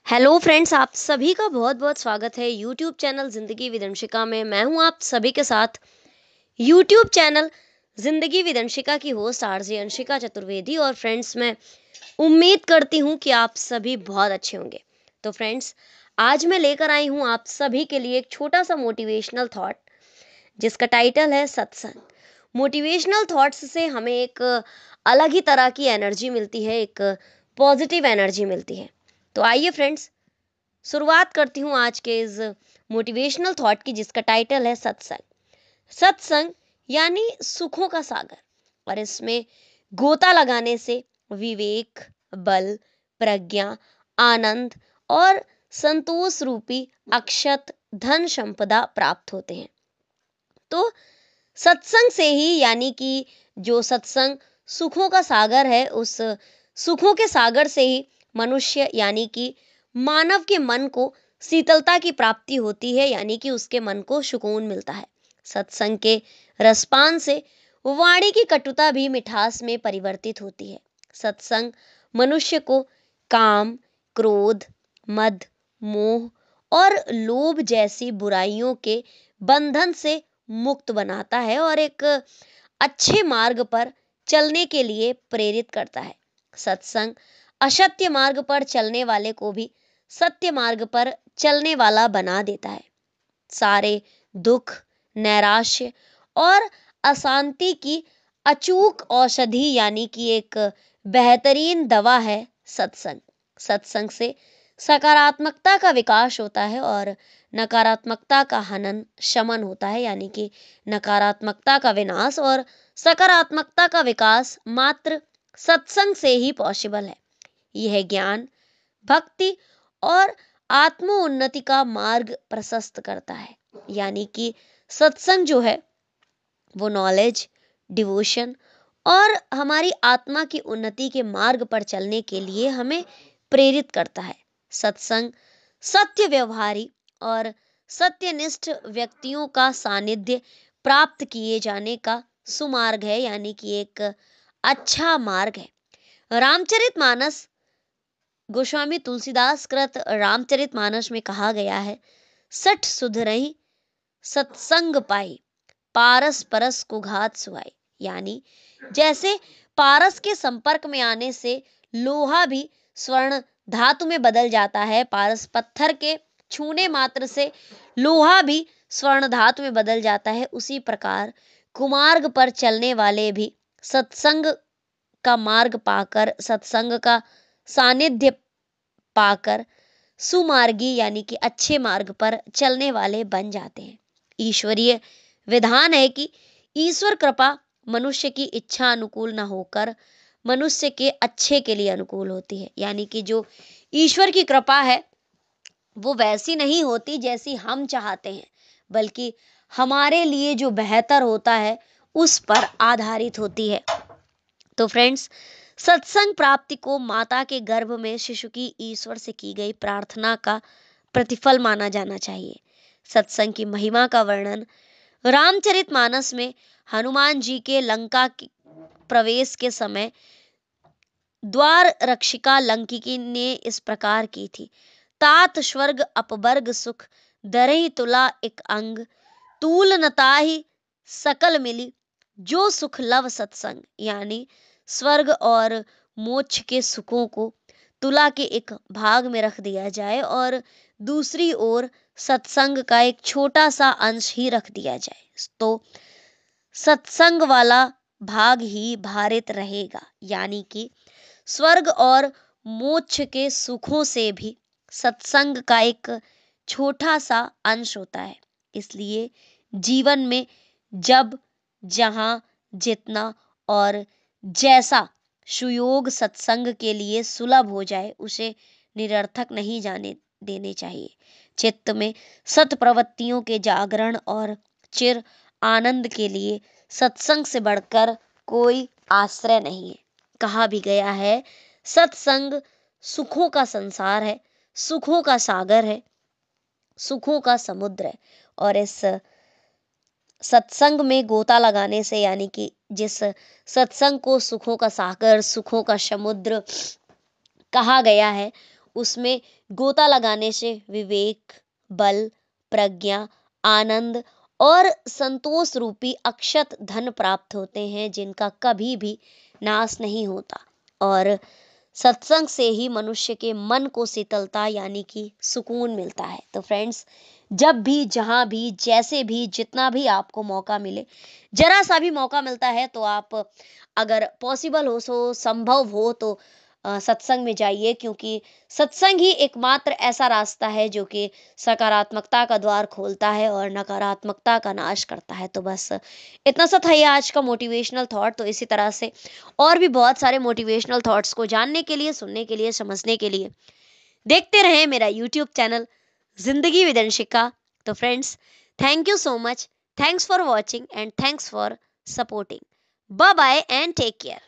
Hello friends, आप सभी का बहुत बहुत स्वागत है यूट्यूब चैनल ज़िंदगी विदंशिका में। मैं हूं आप सभी के साथ यूट्यूब चैनल ज़िंदगी विदंशिका की होस्ट आरजे अंशिका चतुर्वेदी। और फ्रेंड्स, मैं उम्मीद करती हूं कि आप सभी बहुत अच्छे होंगे। तो फ्रेंड्स, आज मैं लेकर आई हूं आप सभी के लिए एक छोटा सा मोटिवेशनल थॉट, जिसका टाइटल है सत्संग। मोटिवेशनल थॉट्स से हमें एक अलग ही तरह की एनर्जी मिलती है, एक पॉजिटिव एनर्जी मिलती है। तो आइए फ्रेंड्स, शुरुआत करती हूँ आज के इस मोटिवेशनल थॉट की, जिसका टाइटल है सत्संग। सत्संग यानी सुखों का सागर, और इसमें गोता लगाने से विवेक, बल, प्रज्ञा, आनंद और संतोष रूपी अक्षत धन संपदा प्राप्त होते हैं। तो सत्संग से ही, यानी कि जो सत्संग सुखों का सागर है, उस सुखों के सागर से ही मनुष्य यानी कि मानव के मन को शीतलता की प्राप्ति होती है, यानी कि उसके मन को सुकून मिलता है। सत्संग के रसपान से वाणी की कटुता भी मिठास में परिवर्तित होती है। सत्संग मनुष्य को काम, क्रोध, मद, मोह और लोभ जैसी बुराइयों के बंधन से मुक्त बनाता है और एक अच्छे मार्ग पर चलने के लिए प्रेरित करता है। सत्संग असत्य मार्ग पर चलने वाले को भी सत्य मार्ग पर चलने वाला बना देता है। सारे दुख, नैराश्य और अशांति की अचूक औषधि, यानी कि एक बेहतरीन दवा है सत्संग। सत्संग से सकारात्मकता का विकास होता है और नकारात्मकता का हनन शमन होता है, यानी कि नकारात्मकता का विनाश और सकारात्मकता का विकास मात्र सत्संग से ही पॉसिबल है। यह ज्ञान, भक्ति और आत्मोन्नति का मार्ग प्रशस्त करता है, यानी कि सत्संग जो है वो नॉलेज, डिवोशन और हमारी आत्मा की उन्नति के मार्ग पर चलने के लिए हमें प्रेरित करता है। सत्संग सत्य व्यवहारी और सत्यनिष्ठ व्यक्तियों का सानिध्य प्राप्त किए जाने का सुमार्ग है, यानी कि एक अच्छा मार्ग है। रामचरितमानस, गोस्वामी तुलसीदास कृत रामचरितमानस में कहा गया है, सठ सुधरहि सत्संग पाई, पारस परस को घात सुहाई। यानी जैसे पारस के संपर्क में आने से लोहा भी स्वर्ण धातु में बदल जाता है, पारस पत्थर के छूने मात्र से लोहा भी स्वर्ण धातु में बदल जाता है, उसी प्रकार कुमार्ग पर चलने वाले भी सत्संग का मार्ग पाकर, सत्संग का सानिध्य पाकर सुमार्गी, यानी कि अच्छे मार्ग पर चलने वाले बन जाते हैं। ईश्वरीय विधान है कि ईश्वर कृपा मनुष्य की इच्छा अनुकूल न होकर मनुष्य के अच्छे के लिए अनुकूल होती है, यानी कि जो ईश्वर की कृपा है वो वैसी नहीं होती जैसी हम चाहते हैं, बल्कि हमारे लिए जो बेहतर होता है उस पर आधारित होती है। तो फ्रेंड्स, सत्संग प्राप्ति को माता के गर्भ में शिशु की ईश्वर से की गई प्रार्थना का प्रतिफल माना जाना चाहिए। सत्संग की महिमा का वर्णन रामचरितमानस में हनुमान जी के लंका के प्रवेश के समय द्वार रक्षिका लंकिनी ने इस प्रकार की थी, तात स्वर्ग अपवर्ग सुख, दरहि तुला एक अंग, तूल नताहि सकल मिली, जो सुख लव सत्संग। यानी स्वर्ग और मोक्ष के सुखों को तुला के एक भाग में रख दिया जाए और दूसरी ओर सत्संग का एक छोटा सा अंश ही रख दिया जाए, तो सत्संग वाला भाग ही भारित रहेगा। यानी कि स्वर्ग और मोक्ष के सुखों से भी सत्संग का एक छोटा सा अंश होता है। इसलिए जीवन में जब, जहां, जितना और जैसा सुयोग सत्संग के लिए सुलभ हो जाए, उसे निरर्थक नहीं जाने देने चाहिए। चित्त में सत प्रवृत्तियों के जागरण और चिर आनंद के लिए सत्संग से बढ़कर कोई आश्रय नहीं है। कहा भी गया है, सत्संग सुखों का संसार है, सुखों का सागर है, सुखों का समुद्र है। और इस सत्संग में गोता लगाने से, यानी कि जिस सत्संग को सुखों का सागर, सुखों का समुद्र कहा गया है, उसमें गोता लगाने से विवेक, बल, प्रज्ञा, आनंद और संतोष रूपी अक्षत धन प्राप्त होते हैं, जिनका कभी भी नाश नहीं होता। और सत्संग से ही मनुष्य के मन को शीतलता यानी कि सुकून मिलता है। तो फ्रेंड्स, जब भी, जहां भी, जैसे भी, जितना भी आपको मौका मिले, जरा सा भी मौका मिलता है, तो आप अगर पॉसिबल हो, सो संभव हो तो सत्संग में जाइए, क्योंकि सत्संग ही एकमात्र ऐसा रास्ता है जो कि सकारात्मकता का द्वार खोलता है और नकारात्मकता का नाश करता है। तो बस इतना सा था ये आज का मोटिवेशनल थॉट। तो इसी तरह से और भी बहुत सारे मोटिवेशनल थॉट्स को जानने के लिए, सुनने के लिए, समझने के लिए देखते रहें मेरा YouTube channel Zindagi with Anshika. तो friends, thank you so much, thanks for watching and thanks for supporting. Bye bye and take care.